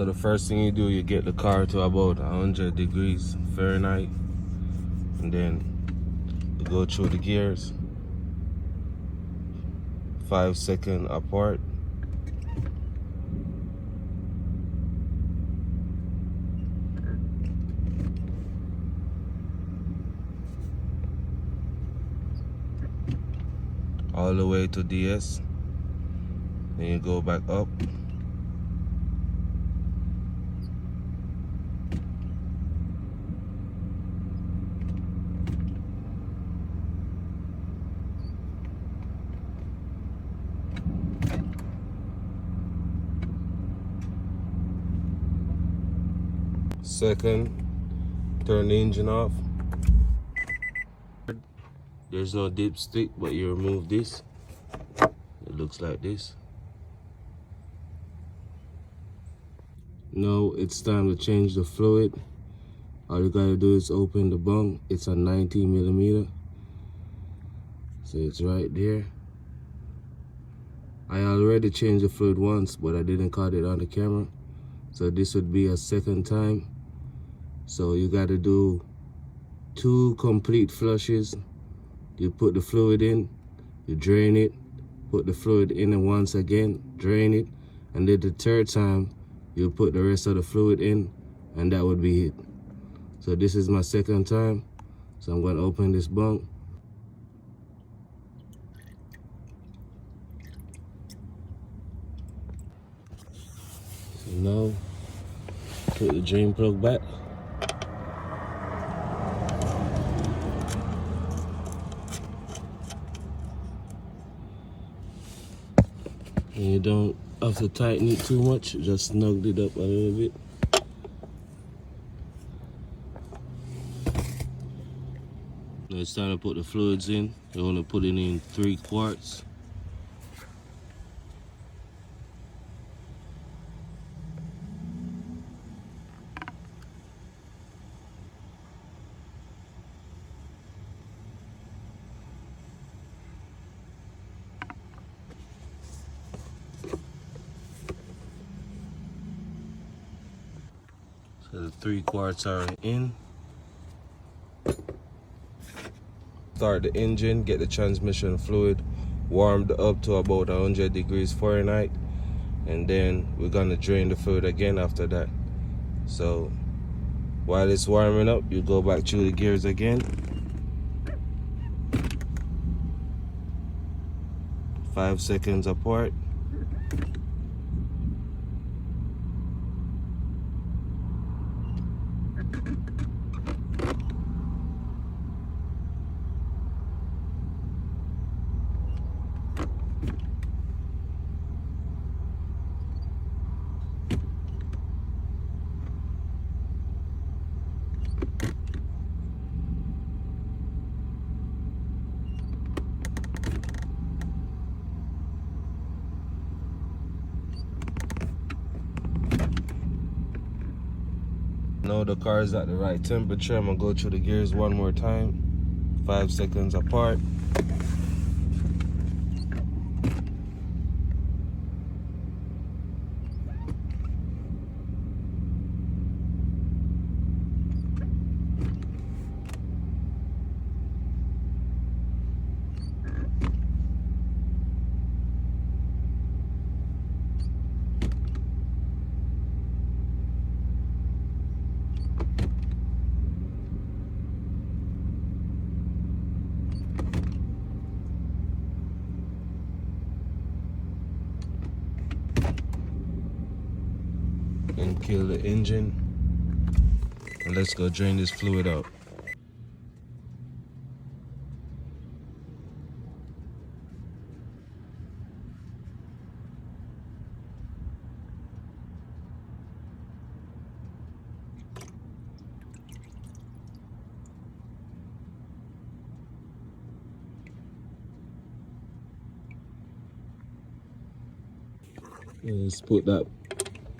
So the first thing you do, you get the car to about 100 degrees Fahrenheit, and then you go through the gears, 5 seconds apart. All the way to DS, then you go back up. Second, turn the engine off. There's no dipstick, but you remove this. It looks like this. Now it's time to change the fluid. All you gotta do is open the bung. It's a 19 millimeter. So it's right there. I already changed the fluid once, but I didn't cut it on the camera. So this would be a second time. So you gotta do 2 complete flushes. You put the fluid in, you drain it, put the fluid in and once again, drain it, and then the third time, you put the rest of the fluid in, and that would be it. So this is my second time. So I'm gonna open this bunk. So now, put the drain plug back. And you don't have to tighten it too much, just snug it up a little bit. Now it's time to put the fluids in. You want to put it in 3 quarts. So the 3 quarts are in. Start the engine, get the transmission fluid warmed up to about 100 degrees Fahrenheit, and then we're gonna drain the fluid again after that. So while it's warming up, you go back through the gears again. 5 seconds apart. Now the car is at the right temperature. I'm gonna go through the gears one more time, 5 seconds apart. And kill the engine, and let's go drain this fluid out. Let's put that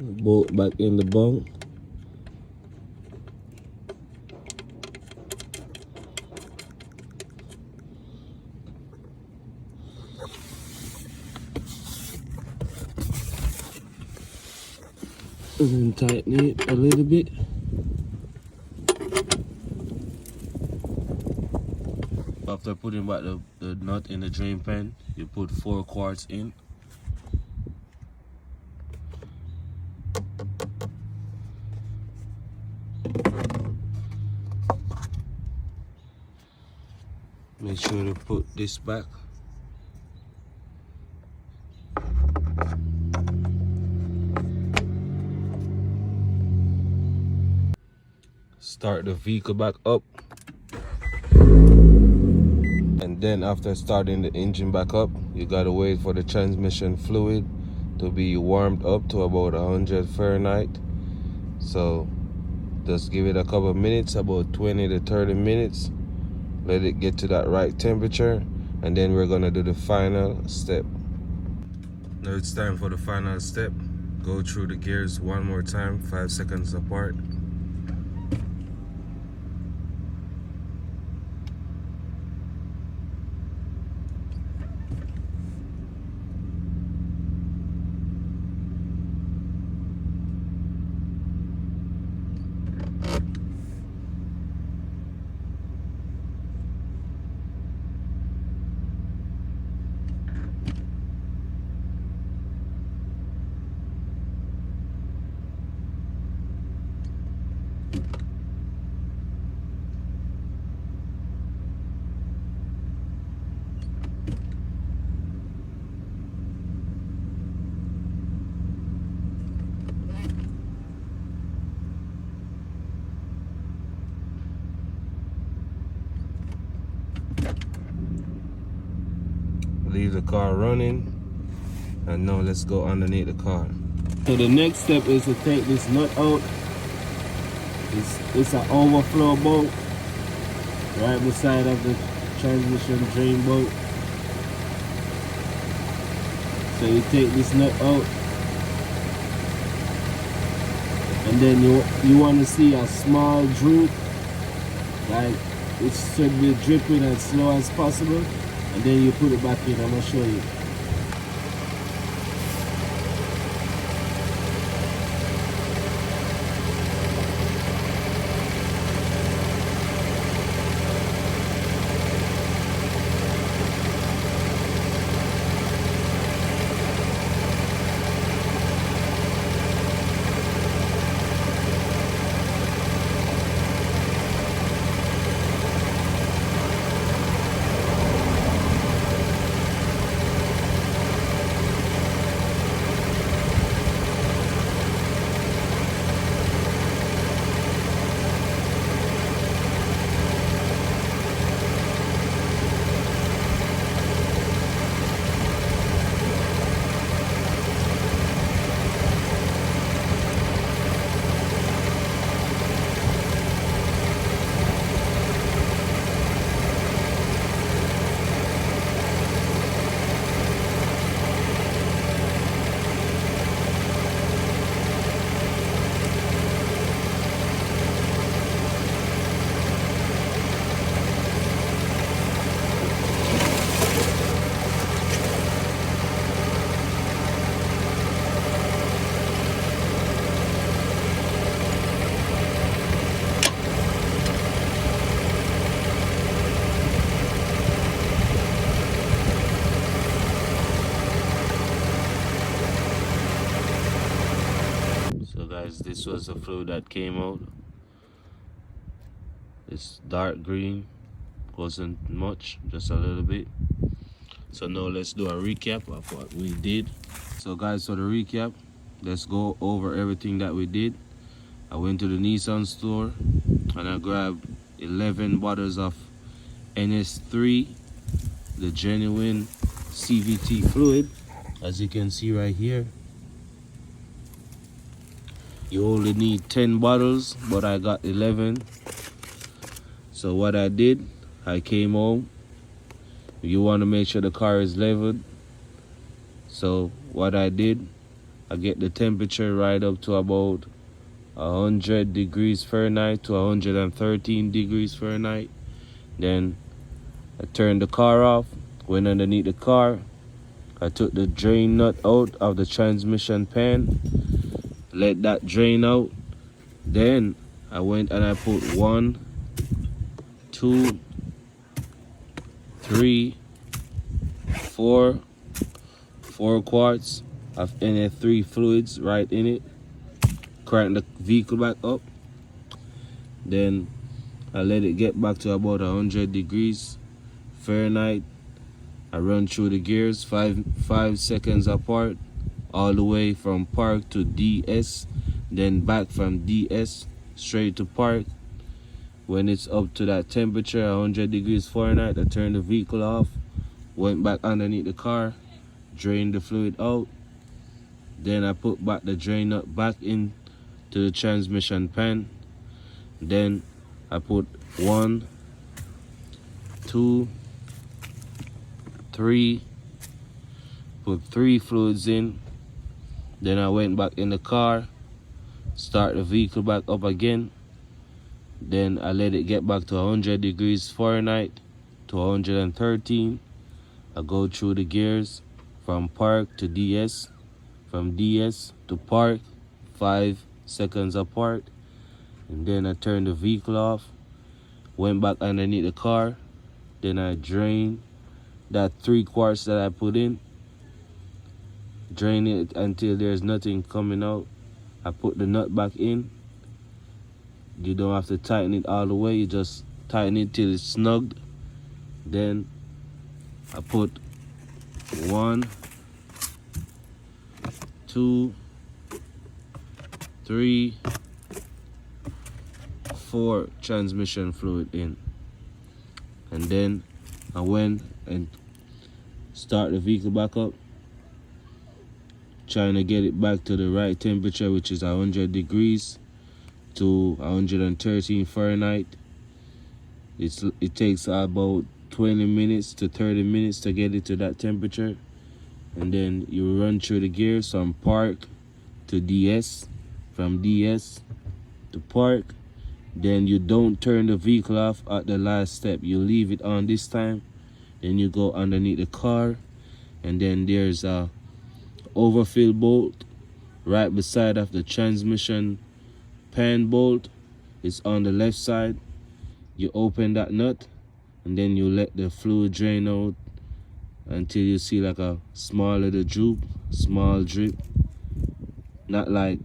bolt back in the bunk. and then tighten it a little bit. After putting back the nut in the drain pan, you put 4 quarts in. Make sure to put this back. Start the vehicle back up. And then after starting the engine back up, you gotta wait for the transmission fluid to be warmed up to about 100 Fahrenheit. So just give it a couple of minutes, about 20 to 30 minutes. Let it get to that right temperature, and then we're gonna do the final step. Now it's time for the final step. Go through the gears one more time, 5 seconds apart. Leave the car running, and now let's go underneath the car. So the next step is to take this nut out. It's an overflow bolt right beside of the transmission drain bolt. So you take this nut out, and then you want to see a small droop, like it should be dripping as slow as possible. And then you put it back in. I'm gonna show you. So guys, this was the fluid that came out. It's dark green, wasn't much, just a little bit. So now let's do a recap of what we did. So guys, for the recap, let's go over everything that we did. I went to the Nissan store and I grabbed 11 bottles of NS3, the genuine CVT fluid. As you can see right here, you only need 10 bottles, but I got 11. So what I did, I came home. You want to make sure the car is leveled. So what I did, I get the temperature right up to about 100 degrees Fahrenheit to 113 degrees Fahrenheit. Then I turned the car off, went underneath the car. I took the drain nut out of the transmission pan. let that drain out. Then I went and I put 1, 2, 3, 4 quarts of NF3 fluids right in it. Crank the vehicle back up. Then I let it get back to about 100 degrees Fahrenheit. I run through the gears 5 seconds apart, all the way from park to DS, then back from DS straight to park. When it's up to that temperature, 100 degrees Fahrenheit, I turned the vehicle off, went back underneath the car, drained the fluid out. Then I put back the drain nut back in to the transmission pan. Then I put 1, 2, 3, put 3 fluids in. Then I went back in the car, start the vehicle back up again. Then I let it get back to 100 degrees Fahrenheit to 113. I go through the gears from park to DS, from DS to park, 5 seconds apart. And then I turned the vehicle off, went back underneath the car. Then I drained that 3 quarts that I put in, drain it until there's nothing coming out. I put the nut back in. You don't have to tighten it all the way, you just tighten it till it's snugged. Then I put 1, 2, 3, 4 transmission fluid in. And then I went and start the vehicle back up, trying to get it back to the right temperature, which is 100 degrees to 113 Fahrenheit. It takes about 20 minutes to 30 minutes to get it to that temperature. And then you run through the gears from park to DS, from DS to park. Then you don't turn the vehicle off at the last step. You leave it on this time. Then you go underneath the car, and then there's a overfill bolt right beside of the transmission pan bolt. It's on the left side. You open that nut, and then you let the fluid drain out until you see like a small little droop, small drip. Not like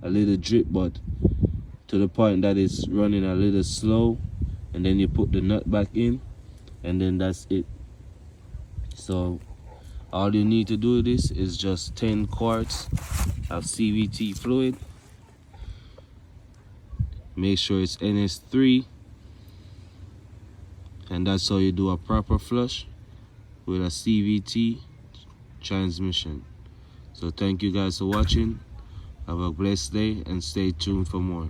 a little drip, but to the point that it's running a little slow. And then you put the nut back in, and then that's it. So all you need to do this is just 10 quarts of CVT fluid. Make sure it's NS3, and that's how you do a proper flush with a CVT transmission. So thank you guys for watching. Have a blessed day and stay tuned for more.